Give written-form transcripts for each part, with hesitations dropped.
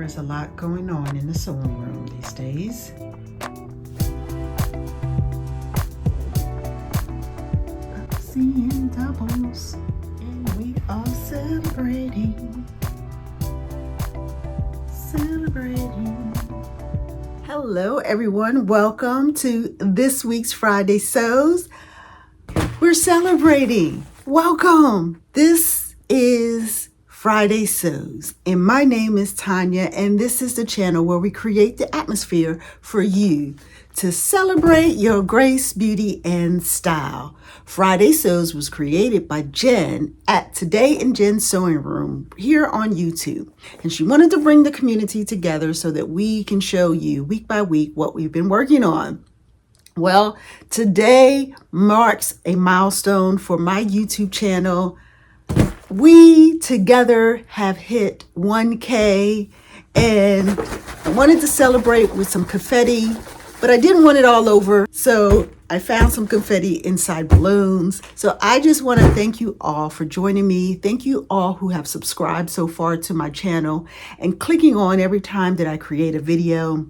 There is a lot going on in the sewing room these days. Seeing doubles, and we are celebrating. Hello everyone, welcome to this week's Friday Sews. We're celebrating. Welcome. This is Friday Sews, and my name is Tanya, and this is the channel where we create the atmosphere for you to celebrate your grace, beauty, and style. Friday Sews was created by Jen at Today in Jen's Sewing Room here on YouTube. And she wanted to bring the community together so that we can show you week by week what we've been working on. Well, today marks a milestone for my YouTube channel. We together have hit 1K, and I wanted to celebrate with some confetti, but I didn't want it all over, so I found some confetti inside balloons. So I just want to thank you all for joining me. Thank you all who have subscribed so far to my channel and clicking on every time that I create a video.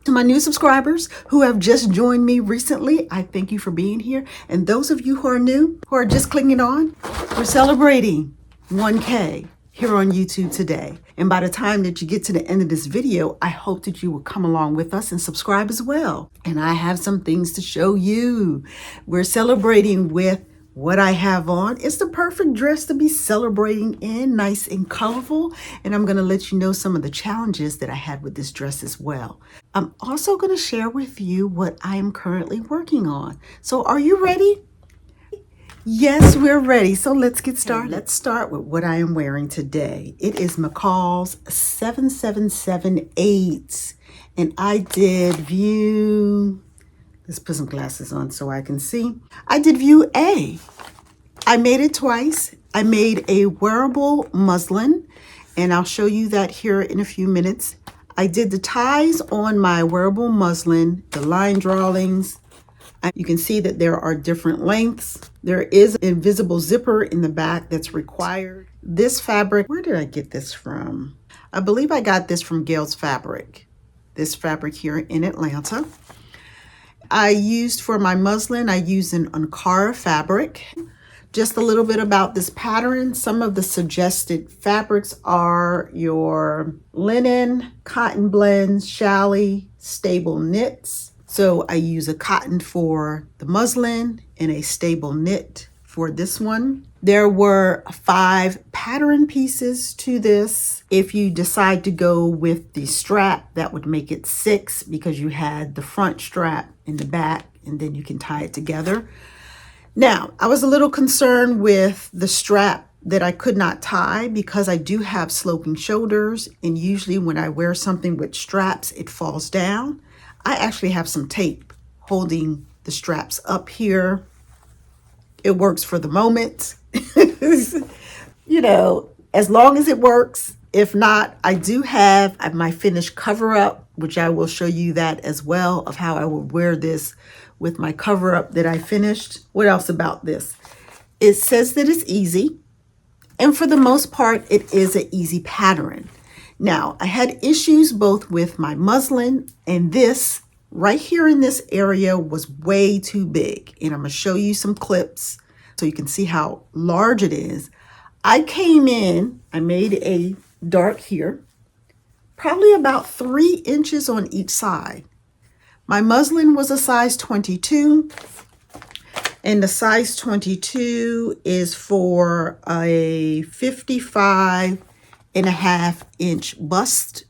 To my new subscribers who have just joined me recently, I thank you for being here. And those of you who are new, who are just clicking on, we're celebrating 1K here on YouTube today. And by the time that you get to the end of this video, I hope that you will come along with us and subscribe as well. And I have some things to show you. We're celebrating with what I have on. It's the perfect dress to be celebrating in, nice and colorful. And I'm going to let you know some of the challenges that I had with this dress as well. I'm also going to share with you what I am currently working on. So are you ready? Yes, we're ready. So let's get started. Let's start with what I am wearing today. It is McCall's 7778. And I did view, let's put some glasses on so I can see. I did view A. I made it twice. I made a wearable muslin, and I'll show you that here in a few minutes. I did the ties on my wearable muslin, the line drawings. You can see that there are different lengths. There is an invisible zipper in the back that's required. This fabric, where did I get this from? I believe I got this from Gail's Fabric. This fabric here in Atlanta. I used for my muslin, I used an Ankara fabric. Just a little bit about this pattern. Some of the suggested fabrics are your linen, cotton blends, challis, stable knits. So I use a cotton for the muslin and a stable knit for this one. There were 5 pattern pieces to this. If you decide to go with the strap, that would make it 6 because you had the front strap in the back and then you can tie it together. Now, I was a little concerned with the strap that I could not tie because I do have sloping shoulders, and usually when I wear something with straps, it falls down. I actually have some tape holding the straps up here. It works for the moment. You know, as long as it works. If not, I do have my finished cover up, which I will show you that as well, of how I will wear this with my cover up that I finished. What else about this? It says that it's easy, and for the most part, it is an easy pattern. Now, I had issues both with my muslin, and this right here in this area was way too big. And I'm going to show you some clips so you can see how large it is. I came in, I made a dart here, probably about 3 inches on each side. My muslin was a size 22, and the size 22 is for a 55.5-inch bust.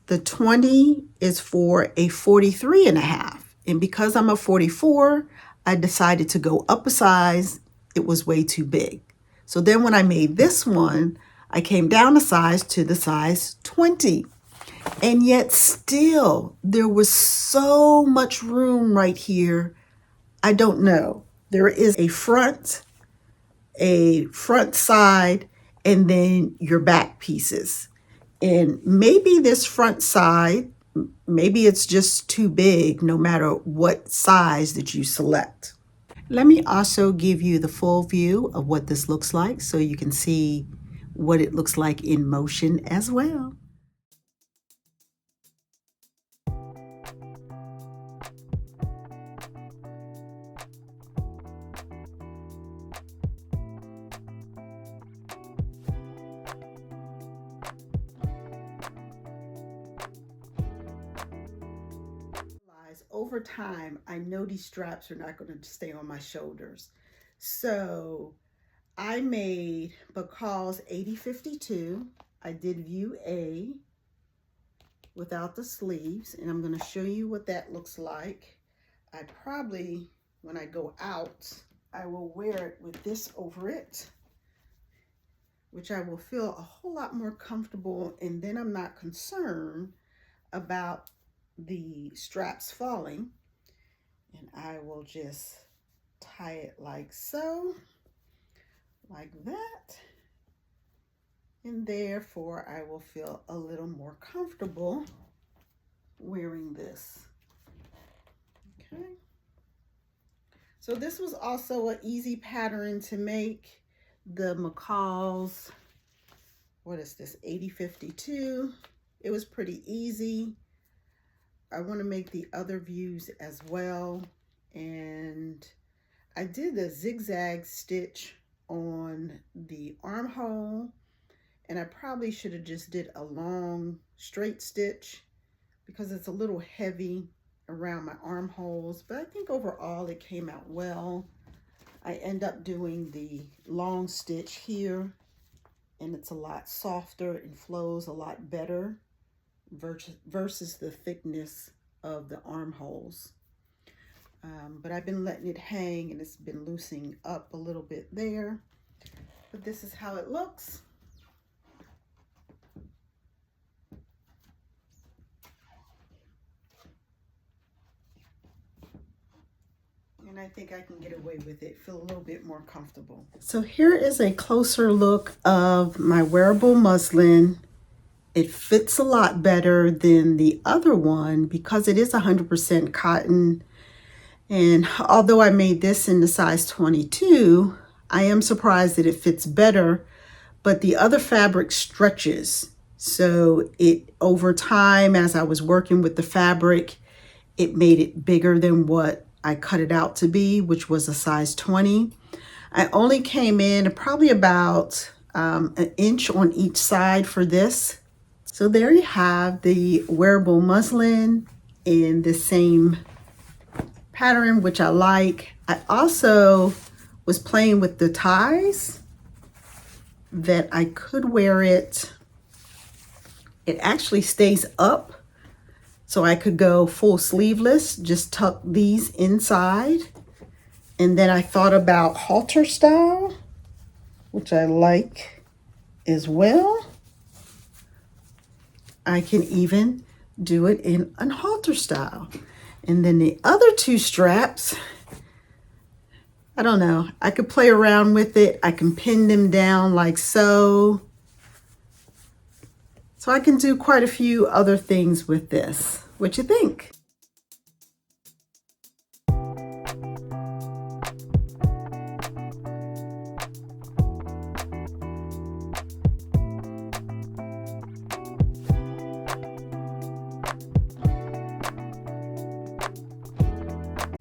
The 20 is for a 43.5. And because I'm a 44, I decided to go up a size. It was way too big. So then when I made this one, I came down a size to the size 20. And yet still, there was so much room right here. I don't know. There is a front side, and then your back pieces. And maybe this front side, maybe it's just too big no matter what size that you select. Let me also give you the full view of what this looks like so you can see what it looks like in motion as well. over time, I know these straps are not going to stay on my shoulders. So I made McCall's 8052. I did view A without the sleeves, and I'm going to show you what that looks like. I probably, when I go out, I will wear it with this over it, which I will feel a whole lot more comfortable, and then I'm not concerned about the straps falling. And I will just tie it like so, like that, and therefore I will feel a little more comfortable wearing this. Okay, so this was also an easy pattern to make. The McCall's, what is this, 8052. It was pretty easy. I want to make the other views as well, and I did a zigzag stitch on the armhole, and I probably should have just did a long straight stitch because it's a little heavy around my armholes, but I think overall it came out well. I end up doing the long stitch here, and it's a lot softer and flows a lot better versus the thickness of the armholes. But I've been letting it hang, and it's been loosening up a little bit there. But this is how it looks. And I think I can get away with it, feel a little bit more comfortable. So here is a closer look of my wearable muslin. It fits a lot better than the other one because it is 100% cotton. And although I made this in the size 22, I am surprised that it fits better, but the other fabric stretches. So it, over time, as I was working with the fabric, it made it bigger than what I cut it out to be, which was a size 20. I only came in probably about an inch on each side for this. So there you have the wearable muslin in the same pattern, which I like. I also was playing with the ties that I could wear it. It actually stays up, so I could go full sleeveless, just tuck these inside. And then I thought about halter style, which I like as well. I can even do it in an halter style. And then the other two straps, I don't know, I could play around with it. I can pin them down like so. So I can do quite a few other things with this. What you think?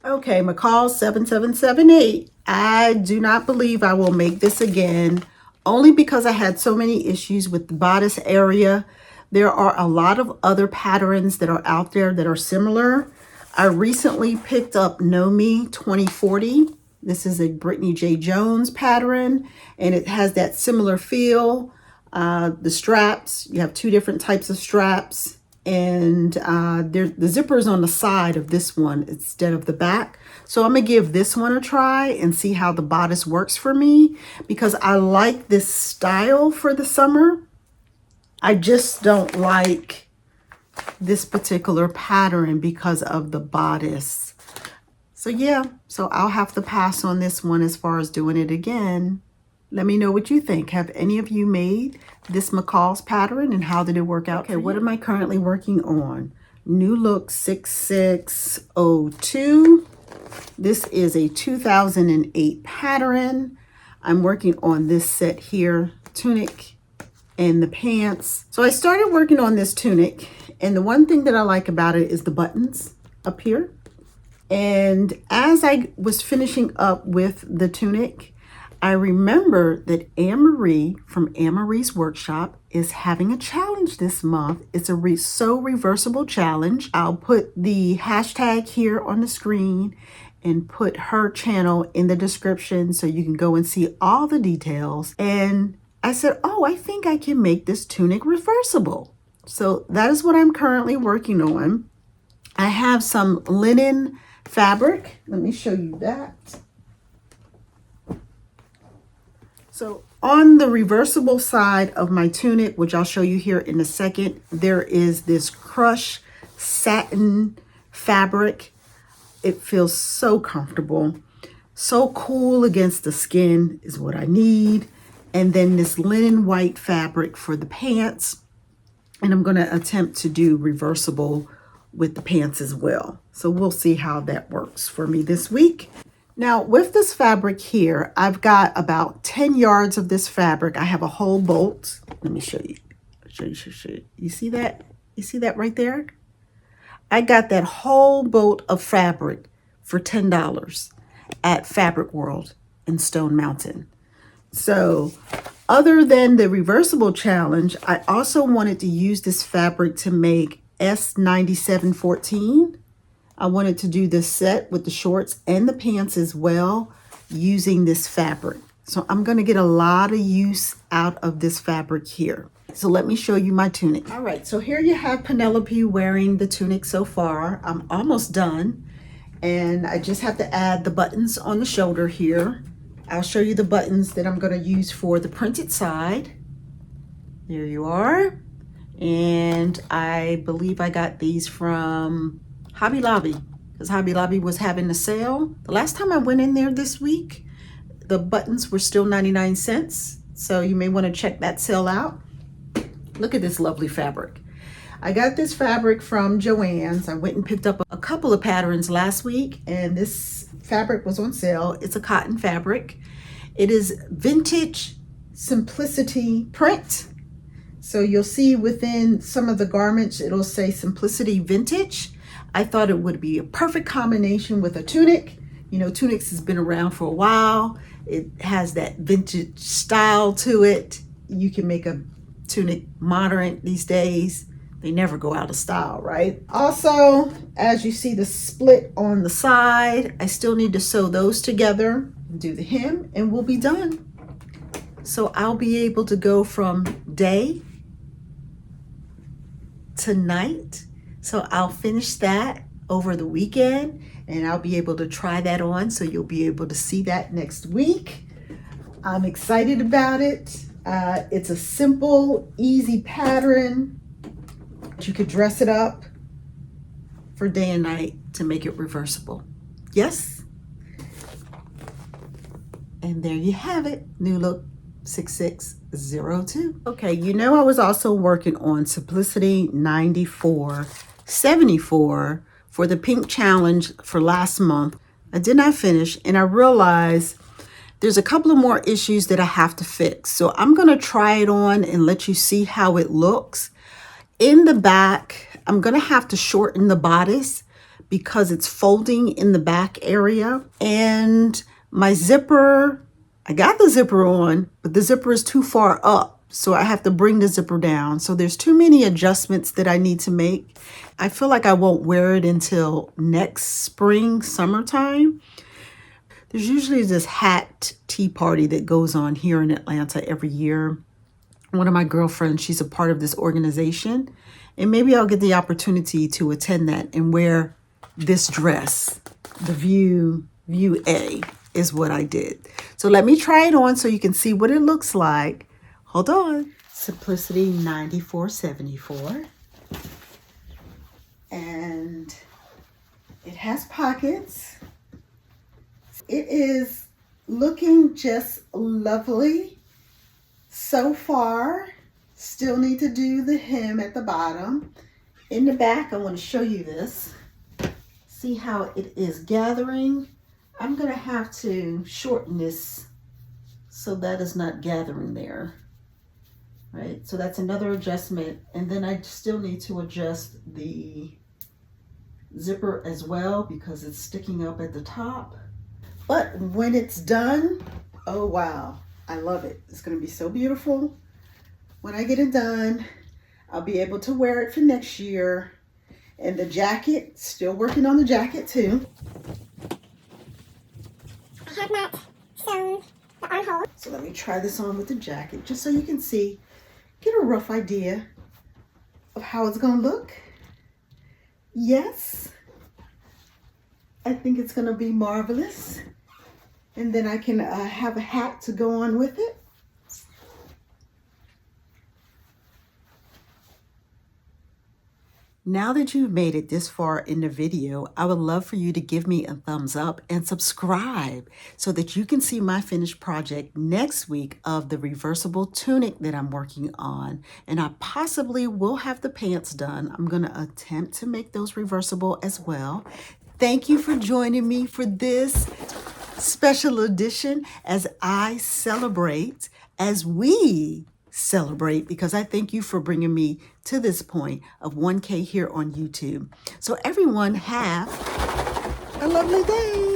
Okay, McCall's 7778. I do not believe I will make this again, only because I had so many issues with the bodice area. There are a lot of other patterns that are out there that are similar. I recently picked up Know Me 2040. This is a Brittany J. Jones pattern, and it has that similar feel. The straps, you have two different types of straps, and the zipper is on the side of this one instead of the back. So I'm gonna give this one a try and see how the bodice works for me, because I like this style for the summer. I just don't like this particular pattern because of the bodice. So yeah, so I'll have to pass on this one as far as doing it again. Let me know what you think. Have any of you made this McCall's pattern, and how did it work out? Okay, what am I currently working on? New Look 6602. This is a 2008 pattern. I'm working on this set here, tunic and the pants. So I started working on this tunic, and the one thing that I like about it is the buttons up here. And as I was finishing up with the tunic, I remember that Anne-Marie from Anne-Marie's Workshop is having a challenge this month. It's a Sew Reversible Challenge. I'll put the hashtag here on the screen and put her channel in the description so you can go and see all the details. And I said, oh, I think I can make this tunic reversible. So that is what I'm currently working on. I have some linen fabric. Let me show you that. So on the reversible side of my tunic, which I'll show you here in a second, there is this crushed satin fabric. It feels so comfortable, so cool against the skin is what I need. And then this linen white fabric for the pants. And I'm going to attempt to do reversible with the pants as well. So we'll see how that works for me this week. Now with this fabric here, I've got about 10 yards of this fabric. I have a whole bolt. Let me show you. Show you. You see that? You see that right there? I got that whole bolt of fabric for $10 at Fabric World in Stone Mountain. So other than the reversible challenge, I also wanted to use this fabric to make M7778. I wanted to do this set with the shorts and the pants as well using this fabric. So I'm going to get a lot of use out of this fabric here. So let me show you my tunic. All right, so here you have Penelope wearing the tunic so far. I'm almost done. And I just have to add the buttons on the shoulder here. I'll show you the buttons that I'm going to use for the printed side. There you are. And I believe I got these from Hobby Lobby, because Hobby Lobby was having a sale. The last time I went in there this week, the buttons were still 99 cents. So you may want to check that sale out. Look at this lovely fabric. I got this fabric from Joann's. I went and picked up a couple of patterns last week, and this fabric was on sale. It's a cotton fabric. It is vintage Simplicity print. So you'll see within some of the garments, it'll say Simplicity Vintage. I thought it would be a perfect combination with a tunic. You know, tunics has been around for a while. It has that vintage style to it. You can make a tunic modern these days. They never go out of style, right? Also, as you see the split on the side, I still need to sew those together, do the hem, and we'll be done. So I'll be able to go from day to night. So I'll finish that over the weekend and I'll be able to try that on. So you'll be able to see that next week. I'm excited about it. It's a simple, easy pattern. You could dress it up for day and night to make it reversible. Yes? And there you have it. New look 6602. Okay, you know I was also working on Simplicity 9474 for the pink challenge for last month. I did not finish and I realized there's a couple of more issues that I have to fix. So I'm going to try it on and let you see how it looks. In the back, I'm going to have to shorten the bodice because it's folding in the back area. And my zipper, I got the zipper on, but the zipper is too far up. So I have to bring the zipper down. So there's too many adjustments that I need to make. I feel like I won't wear it until next spring, summertime. There's usually this hat tea party that goes on here in Atlanta every year. One of my girlfriends, she's a part of this organization. And maybe I'll get the opportunity to attend that and wear this dress. The view A is what I did. So let me try it on so you can see what it looks like. Hold on. Simplicity 9474. And it has pockets. It is looking just lovely so far. Still need to do the hem at the bottom. In the back, I want to show you this. See how it is gathering. I'm going to have to shorten this so that is not gathering there. Right, so that's another adjustment. And then I still need to adjust the zipper as well because it's sticking up at the top. But when it's done, Oh, wow. I love it. It's going to be so beautiful. When I get it done, I'll be able to wear it for next year. And the jacket, still working on the jacket too. I have not sewn the armhole. So let me try this on with the jacket just so you can see, get a rough idea of how it's going to look. Yes, I think it's going to be marvelous. And then I can have a hat to go on with it. Now that you've made it this far in the video, I would love for you to give me a thumbs up and subscribe so that you can see my finished project next week of the reversible tunic that I'm working on. And I possibly will have the pants done. I'm going to attempt to make those reversible as well. Thank you for joining me for this special edition as I celebrate, as we celebrate, because I thank you for bringing me to this point of 1K here on YouTube. So everyone have a lovely day.